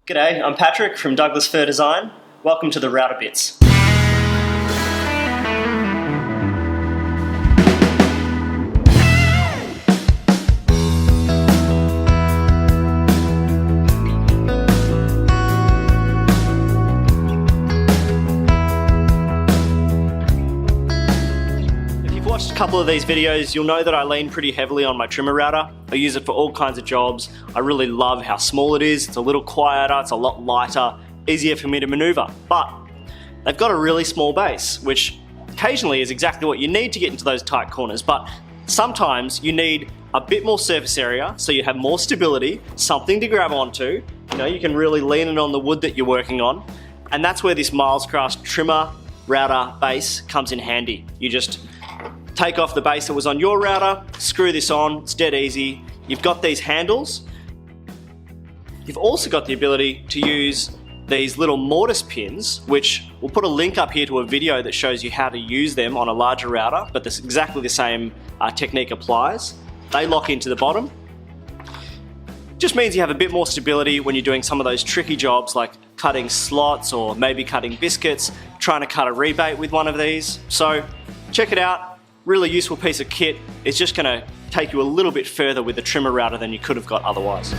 G'day, I'm Patrick from Douglas Fir Design. Welcome to the Router Bits. Watched a couple of these videos, you'll know that I lean pretty heavily on my trimmer router. I use it for all kinds of jobs. I really love how small it is. It's a little quieter, it's a lot lighter, easier for me to maneuver. But they've got a really small base, which occasionally is exactly what you need to get into those tight corners. But sometimes you need a bit more surface area so you have more stability, something to grab onto. You can really lean it on the wood that you're working on. And that's where this Milescraft trimmer router base comes in handy. You just take off the base that was on your router, screw this on, it's dead easy. You've got these handles. You've also got the ability to use these little mortise pins, which we'll put a link up here to a video that shows you how to use them on a larger router, but this exactly the same technique applies. They lock into the bottom. Just means you have a bit more stability when you're doing some of those tricky jobs like cutting slots or maybe cutting biscuits, trying to cut a rebate with one of these. So check it out. Really useful piece of kit. It's just going to take you a little bit further with the trimmer router than you could have got otherwise.